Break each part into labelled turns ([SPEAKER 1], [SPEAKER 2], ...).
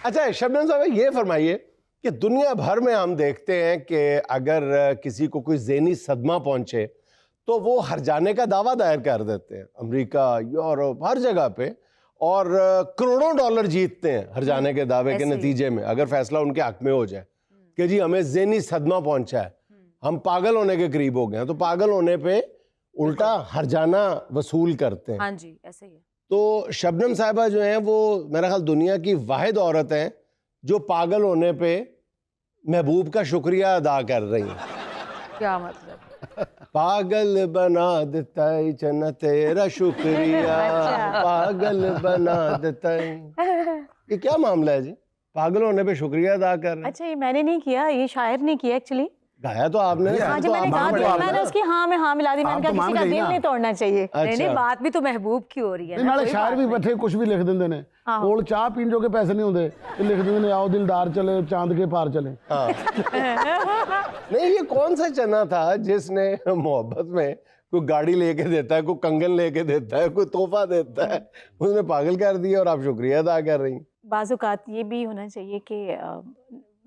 [SPEAKER 1] अच्छा शबनम साहब ये फरमाइए कि दुनिया भर में हम देखते हैं कि अगर किसी को कोई ज़हनी सदमा पहुंचे तो वो हर जाने का दावा दायर कर देते हैं, अमेरिका, यूरोप, हर जगह पे, और करोड़ों डॉलर जीतते हैं हर जाने के दावे के नतीजे में, अगर फैसला उनके हक में हो जाए कि जी हमें ज़हनी सदमा पहुंचा है, हम पागल होने के करीब हो गए हैं, तो पागल होने पे उल्टा हर जाना वसूल करते हैं।
[SPEAKER 2] हाँ जी, ऐसे ही है।
[SPEAKER 1] तो शबनम साहिबा जो हैं वो मेरा ख्याल दुनिया की वाहिद औरत हैं जो पागल होने पे महबूब का शुक्रिया अदा कर रही हैं।
[SPEAKER 2] क्या मतलब?
[SPEAKER 1] पागल बना देता है चन्ना तेरा शुक्रिया, पागल बना देता है। ये क्या मामला है जी, पागल होने पे शुक्रिया अदा कर रहे हैं?
[SPEAKER 3] अच्छा, ये मैंने नहीं किया, ये शायर ने किया एक्चुअली।
[SPEAKER 1] गाया तो आपने।
[SPEAKER 3] हाँ जी, मैंने गा दिया, मैंने उसकी हाँ में हाँ मिला दी, मैंने कहा किसी का दिल नहीं तोड़ना चाहिए।
[SPEAKER 2] नहीं, बात भी तो महबूब की हो रही है ना।
[SPEAKER 4] शायर भी बैठे कुछ भी लिख देंगे ने, कोल चाह पीन जो के पैसे नहीं होंगे तो लिख देंगे ने, आओ दिलदार चले चांद के पार चले।
[SPEAKER 1] नहीं, ये कौन सा चना था जिसने मोहब्बत में कोई गाड़ी लेके देता है, कोई कंगन लेके देता है, कोई तोहफा देता है, उसने पागल कर दिया और आप शुक्रिया अदा कर रही हैं।
[SPEAKER 3] बाज़-औक़ात ये भी होना चाहिए कि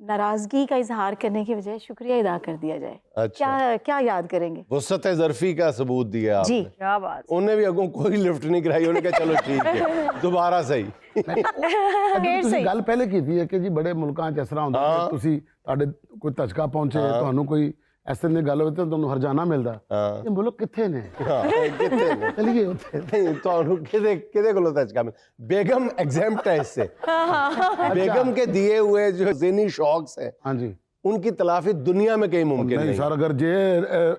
[SPEAKER 3] नाराजगी का इजहार करने की बजाय शुक्रिया अदा कर दिया जाए।
[SPEAKER 1] अच्छा।
[SPEAKER 3] क्या याद करेंगे?
[SPEAKER 1] वुसअत ज़र्फ़ी का सबूत दिया आपने।
[SPEAKER 3] जी,
[SPEAKER 2] क्या बात।
[SPEAKER 1] उन्हें भी अगों कोई लिफ्ट नहीं कराई, उन्होंने कहा चलो ठीक है दोबारा सही।
[SPEAKER 4] ਤੁਸੀਂ ਗੱਲ ਪਹਿਲੇ ਕੀਤੀ ਹੈ ਕਿ ਜੀ ਬੜੇ ਮੁਲਕਾਂ 'ਚ ਇਸ ਤਰ੍ਹਾਂ ਹੁੰਦਾ ਕਿ ਤੁਸੀਂ ਤੁਹਾਡੇ ਕੋਈ ਧਚਕਾ ਪਹੁੰਚੇ, ਤੁਹਾਨੂੰ ਕੋਈ ਇਸ ਤਰ੍ਹਾਂ ਦੀ ਗੱਲ ਹੋਵੇ ਤਾਂ ਤੁਹਾਨੂੰ ਹਰਜਾਨਾ ਮਿਲਦਾ। ਇਹ ਮੁਲਕ ਕਿੱਥੇ ਨੇ?
[SPEAKER 1] कितने ने?
[SPEAKER 4] ਚਲੀਏ ਉੱਥੇ।
[SPEAKER 1] नहीं तो किदे को धचका मिल, बेगम एग्जेम्प्ट है इससे। बेगम के दिए हुए जो ज़हनी शौक है,
[SPEAKER 4] हाँ जी,
[SPEAKER 1] उनकी तलाफी दुनिया में कहीं मुमकिन नहीं।
[SPEAKER 4] सर अगर जे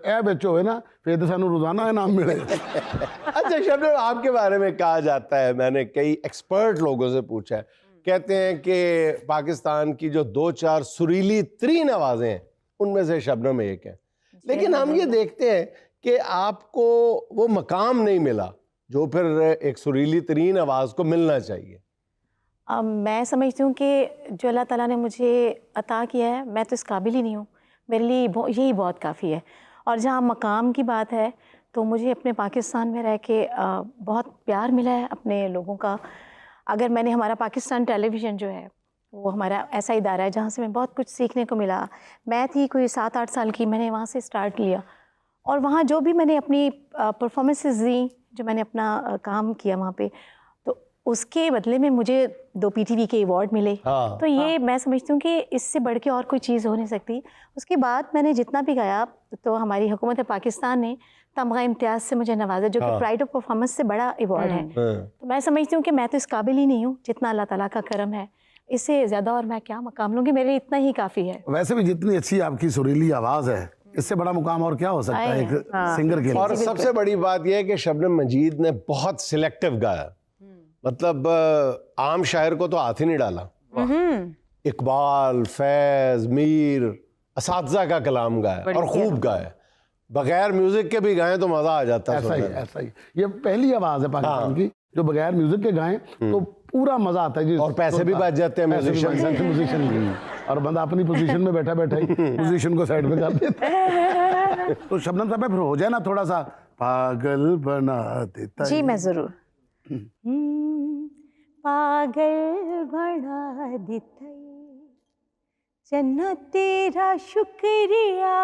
[SPEAKER 4] ए विच होवे ना फिर तो सानू रोजाना इनाम मिले।
[SPEAKER 1] अच्छा शबनम, आपके बारे में कहा जाता है, मैंने कई एक्सपर्ट लोगों से पूछा है, कहते हैं कि पाकिस्तान की जो 2-4 सुरीली तरीन आवाज़ें हैं उनमें से शबनम एक है, लेकिन हम ये देखते हैं कि आपको वो मकाम नहीं मिला जो फिर एक सुरीली तरीन आवाज़ को मिलना चाहिए।
[SPEAKER 3] मैं समझती हूँ कि जो अल्लाह ताला ने मुझे अता किया है, मैं तो इस काबिल ही नहीं हूँ, मेरे लिए यही बहुत काफ़ी है। और जहाँ मकाम की बात है तो मुझे अपने पाकिस्तान में रह के बहुत प्यार मिला है अपने लोगों का। अगर मैंने हमारा पाकिस्तान टेलीविज़न जो है वो हमारा ऐसा इदारा है जहाँ से मैं बहुत कुछ सीखने को मिला। मैं थी कोई 7-8 साल की, मैंने वहाँ से स्टार्ट लिया और वहाँ जो भी मैंने अपनी परफॉर्मेंसेस दी, जो मैंने अपना काम किया वहाँ पे, तो उसके बदले में मुझे 2 PTV के अवार्ड मिले। तो ये मैं समझती हूँ कि इससे बढ़ के और कोई चीज़ हो नहीं सकती। उसके बाद मैंने जितना भी गाया तो हमारी हुकूमत पाकिस्तान ने तमगा इम्तियाज़ से मुझे नवाजा, जो कि प्राइड ऑफ परफॉर्मेंस से बड़ा अवार्ड है। तो मैं समझती हूँ कि मैं तो इस काबिल ही नहीं हूँ, जितना अल्लाह ताला का करम है, इससे ज़्यादा और मैं क्या मकाम लूँगी, मेरे लिए इतना ही काफ़ी है।
[SPEAKER 4] वैसे भी जितनी अच्छी आपकी सुरीली आवाज़ है, इससे बड़ा मुकाम और क्या हो सकता है एक सिंगर के लिए।
[SPEAKER 1] और सबसे बड़ी बात यह है कि शबनम मजीद ने बहुत सिलेक्टिव गाया, मतलब आम शायर को तो हाथ ही नहीं डाला। इकबाल, फैज, मीर, असातिज़ा का कलाम गाया और खूब गाया, बगैर म्यूजिक के भी गाएं तो मजा आ जाता है।
[SPEAKER 4] ऐसा ही ये पहली आवाज है पाकिस्तान की जो बगैर म्यूजिक के गाएं तो पूरा मजा आता है जी,
[SPEAKER 1] और पैसे भी बच जाते हैं
[SPEAKER 4] म्यूजिशियन की, और बंदा अपनी पोजीशन में बैठा बैठा ही पोजीशन को साइड में कर देता है। तो शबनम साहब फिर हो जाए ना थोड़ा सा पागल बना देता
[SPEAKER 3] जी, मैं जरूर। पागल बना देता चन्ना तेरा शुक्रिया,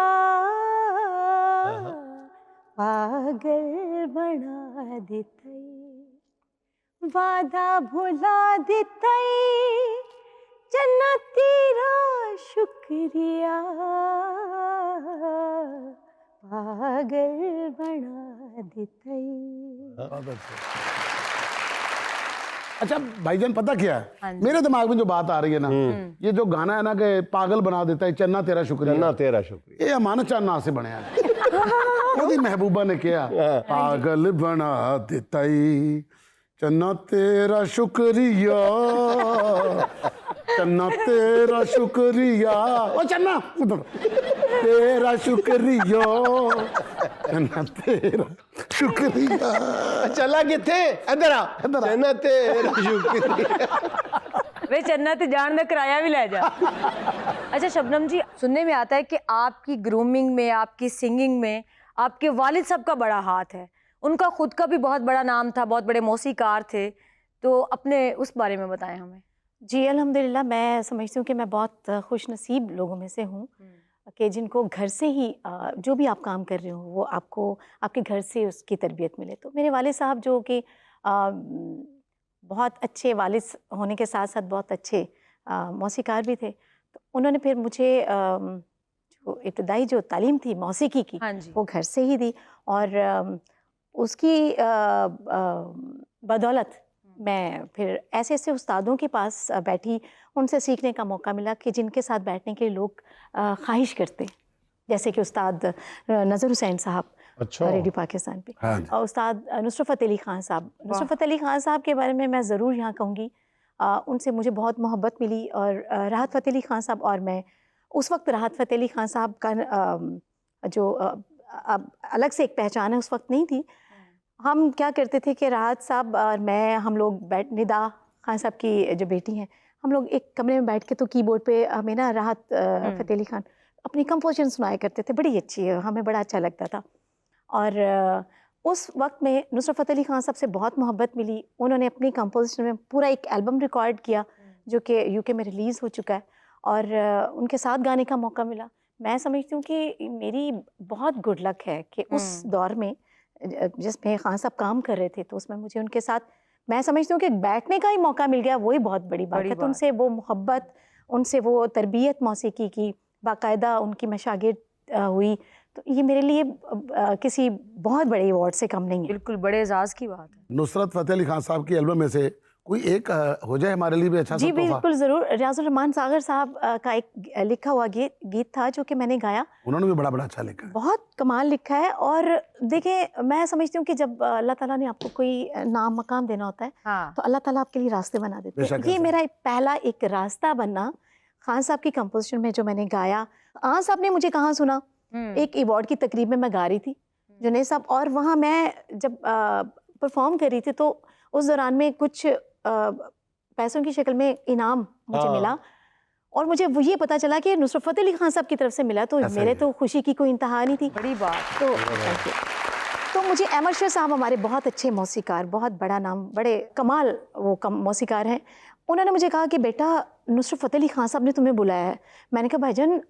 [SPEAKER 3] पागल बना देता वादा भुला देता चन्ना तेरा शुक्रिया, पागल बना देता।
[SPEAKER 4] अच्छा भाईजान, पता क्या है मेरे दिमाग में जो बात आ रही है ना, ये जो गाना है ना कि पागल बना देता है चन्ना तेरा शुक्रिया,
[SPEAKER 1] चन्ना तेरा शुक्रिया,
[SPEAKER 4] ये अमानत चांद नाज से बनया है। महबूबा ने किया पागल बना देता है चन्ना तेरा शुक्रिया, चन्ना तेरा शुक्रिया, ओ चन्ना तेरा शुक्रिया, चन्ना तेरा शुक्रिया।
[SPEAKER 1] चला किथे, इधर आ, चन्ना तेरा शुक्रिया।
[SPEAKER 2] वे चन्ना ते जान दा किराया भी ले जा। अच्छा शबनम जी, सुनने में आता है कि आपकी ग्रूमिंग में, आपकी सिंगिंग में आपके वालिद साहब का बड़ा हाथ है। उनका खुद का भी बहुत बड़ा नाम था, बहुत बड़े मौसीकार थे, तो अपने उस बारे में बताएं हमें।
[SPEAKER 3] जी अल्हम्दुलिल्लाह, मैं समझती हूँ कि मैं बहुत खुश नसीब लोगों में से हूँ कि जिनको घर से ही जो भी आप काम कर रहे हो वो आपको आपके घर से उसकी तरबियत मिले। तो मेरे वालिद साहब जो कि बहुत अच्छे वालिद होने के साथ साथ बहुत अच्छे मौसीकार भी थे, तो उन्होंने फिर मुझे जो इब्तदाई जो तालीम थी मौसीकी की
[SPEAKER 2] हाँ जी।
[SPEAKER 3] वो घर से ही दी। और उसकी बदौलत मैं फिर ऐसे ऐसे उस्तादों के पास बैठी, उनसे सीखने का मौका मिला कि जिनके साथ बैठने के लिए लोग ख्वाहिश करते, जैसे कि उस्ताद नज़र हुसैन साहब
[SPEAKER 1] अच्छा।
[SPEAKER 3] रेडियो पाकिस्तान पे,
[SPEAKER 4] हाँ जी।
[SPEAKER 3] और उस्ताद नुसरत अली ख़ान साहब। नुसरत अली ख़ान साहब के बारे में मैं ज़रूर यहाँ कहूँगी, उनसे मुझे बहुत मोहब्बत मिली। और राहत फ़तेह अली ख़ान साहब और मैं, उस वक्त राहत फ़तेह अली ख़ान साहब का जो अलग से एक पहचान है उस वक्त नहीं थी। हम क्या करते थे कि राहत साहब और मैं, हम लोग बैठ, निदा खान साहब की जो बेटी हैं, हम लोग एक कमरे में बैठ के तो कीबोर्ड पे हमें ना राहत फ़तेह अली ख़ान अपनी कंपोजिशन सुनाया करते थे, बड़ी अच्छी है, हमें बड़ा अच्छा लगता था। और उस वक्त में नुसरत फ़तेह अली ख़ान साहब से बहुत मोहब्बत मिली। उन्होंने अपनी कंपोजिशन में पूरा एक एल्बम रिकॉर्ड किया जो कि यूके में रिलीज़ हो चुका है, और उनके साथ गाने का मौका मिला। मैं समझती हूँ कि मेरी बहुत गुड लक है कि उस दौर में जिसमें खान साहब काम कर रहे थे, तो उसमें मुझे उनके साथ, मैं समझती हूँ कि बैठने का ही मौका मिल गया, वही बहुत बड़ी बात है। तो उनसे वो मोहब्बत, उनसे वो तरबियत मौसीकी की, बाकायदा उनकी मैं शागिर्द हुई, तो ये मेरे लिए किसी बहुत बड़े अवार्ड से कम नहीं है।
[SPEAKER 2] बिल्कुल बड़े एजाज की बात है।
[SPEAKER 4] नुसरत फ़तेह अली खान साहब की एल्बम में से कोई एक हो जाए हमारे लिए भी अच्छा सा
[SPEAKER 3] जी
[SPEAKER 4] तोहफा।
[SPEAKER 3] बिल्कुल ज़रूर। रियाजुर रहमान सागर साहब का एक लिखा हुआ गीत था जो कि मैंने गाया,
[SPEAKER 4] उन्होंने भी बड़ा बड़ा अच्छा लिखा है।
[SPEAKER 3] बहुत कमाल लिखा है। और देखें, मैं समझती हूँ कि जब अल्लाह ताला ने आपको कोई नाम मकाम देना होता है,
[SPEAKER 2] हाँ।
[SPEAKER 3] तो अल्लाह ताला आपके लिए रास्ते बना देते हैं।
[SPEAKER 4] बेशक
[SPEAKER 3] ये
[SPEAKER 4] ऐसा
[SPEAKER 3] मेरा पहला एक रास्ता बनना खान साहब की कंपोजिशन में जो मैंने गाया। खान साहब ने मुझे कहाँ सुना, एक अवार्ड की तकरीब में मैं गा रही थी जुनैद साहब, और वहाँ मैं जब परफॉर्म कर रही थी तो उस दौरान में कुछ पैसों की शक्ल में इनाम मुझे मिला, और मुझे वो ये पता चला कि नुसरत फ़तेह अली ख़ान साहब की तरफ से मिला, तो
[SPEAKER 4] ऐसा
[SPEAKER 3] मेरे
[SPEAKER 4] ही है।
[SPEAKER 3] तो खुशी की कोई इंतहा नहीं थी।
[SPEAKER 2] बड़ी बात।
[SPEAKER 3] तो थैंक यू। तो मुझे अहमद शेर साहब, हमारे बहुत अच्छे मौसीकार, बहुत बड़ा नाम, बड़े कमाल वो मौसीकार हैं, उन्होंने मुझे कहा कि बेटा नुसरत फ़तेह अली ख़ान साहब ने तुम्हें बुलाया है। मैंने कहा भाईजान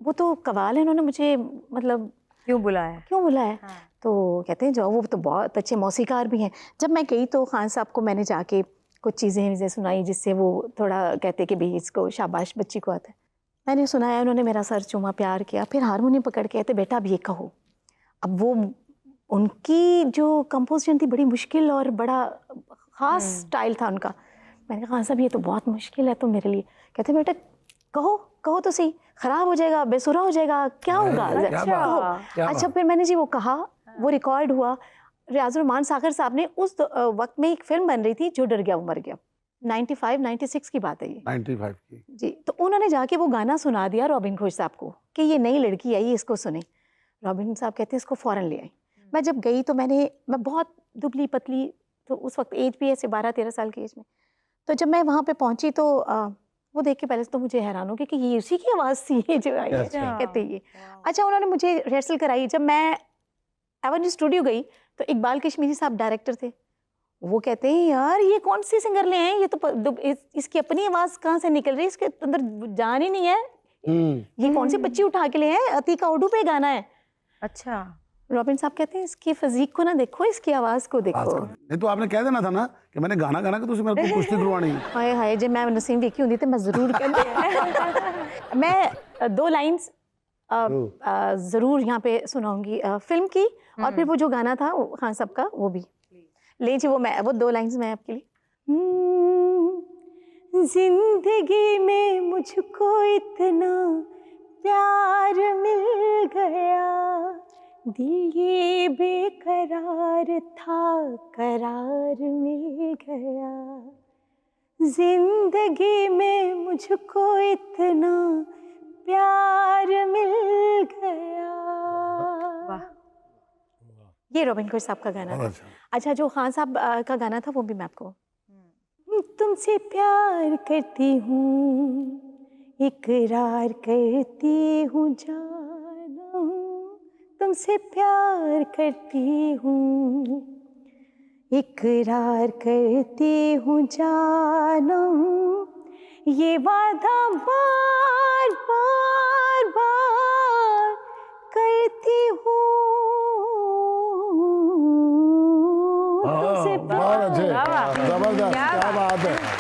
[SPEAKER 3] वो तो कवाल है, उन्होंने मुझे मतलब
[SPEAKER 2] क्यों बुलाया?
[SPEAKER 3] क्यों बुलाया है?
[SPEAKER 2] हाँ।
[SPEAKER 3] तो कहते हैं जाओ, वो तो बहुत अच्छे मौसीकार भी हैं। जब मैं गई तो खान साहब को मैंने जाके कुछ चीज़ें सुनाई, जिससे वो थोड़ा कहते कि भाई इसको शाबाश, बच्ची को आता है। मैंने सुनाया, उन्होंने मेरा सर चूमा, प्यार किया, फिर हारमोनियम पकड़ के कहते बेटा अब ये कहो। अब वो उनकी जो कंपोजिशन थी बड़ी मुश्किल और बड़ा ख़ास स्टाइल था उनका। मैंने कहा खान साहब ये तो बहुत मुश्किल है तो मेरे लिए। कहते बेटा कहो, कहो तो सही, ख़राब हो जाएगा, बेसुरा हो जाएगा, क्या होगा?
[SPEAKER 4] क्या बात,
[SPEAKER 3] कहो।
[SPEAKER 4] क्या
[SPEAKER 3] अच्छा,
[SPEAKER 4] बात।
[SPEAKER 3] फिर मैंने जी वो कहा, वो रिकॉर्ड हुआ। रियाजुर रहमान सागर साहब ने उस वक्त में एक फिल्म बन रही थी जो डर गया वो मर गया, 95-96 की बात है ये
[SPEAKER 4] 95 की।
[SPEAKER 3] जी। तो उन्होंने जाके वो गाना सुना दिया रॉबिन घोष साहब को कि ये नई लड़की आई, इसको सुने। रॉबिन साहब कहते हैं इसको फ़ौरन ले आई। मैं जब गई तो मैं बहुत दुबली पतली, तो उस वक्त एज भी ऐसे 12-13 साल की एज में। तो जब मैं वहाँ पे पहुँची तो वो देख के पहले तो मुझे हैरान हो गई कि ये उसी की आवाज़ थी ये जो आई है।
[SPEAKER 1] अच्छा।
[SPEAKER 3] कहते ये अच्छा, उन्होंने मुझे रिहर्सल कराई। जब मैं एवेन्यू स्टूडियो गई तो इकबाल कश्मीरी साहब डायरेक्टर थे, वो कहते हैं यार ये कौन सी सिंगर ले हैं, ये तो इसकी अपनी आवाज़ कहाँ से निकल रही है, इसके अंदर जान ही नहीं है, ये कौन सी बच्ची उठा के ले हैं, अतीका उर्दू पे गाना है।
[SPEAKER 2] अच्छा।
[SPEAKER 3] रॉबिन साहब कहते हैं इसकी फिजिक को ना देखो, इसकी आवाज़ को देखो।
[SPEAKER 4] नहीं तो आपने कह देना था ना कि मैंने गाना गाना कि तुझे मेरे को कुश्ती करवानी।
[SPEAKER 3] हाय हाय, जब मैं नसीम देखी होती तो मैं ज़रूर कहती मैं 2 लाइन्स ज़रूर यहाँ पे सुनाऊंगी फिल्म की, और फिर वो जो गाना था खान साहब का वो भी ले जी। वो 2 लाइन्स मैं आपके लिए। जिंदगी में मुझको इतना प्यार मिल गया, दिल ये बेकरार था, करार मिल गया। जिंदगी में मुझको इतना प्यार मिल गया।
[SPEAKER 2] वाह।
[SPEAKER 3] ये रॉबिन घोष साहब का गाना था। अच्छा, जो खान साहब का गाना था वो भी मैं आपको। तुमसे प्यार करती हूँ, इकरार करती हूँ, जानू तुमसे प्यार करती हूँ, इकरार करती हूँ, जानू ये वादा बार बार बार करती हूँ तुमसे
[SPEAKER 4] बहुत अच्छे,
[SPEAKER 2] वाह, वाह।
[SPEAKER 4] जबरदस्त,
[SPEAKER 2] क्या
[SPEAKER 4] क्या बात है।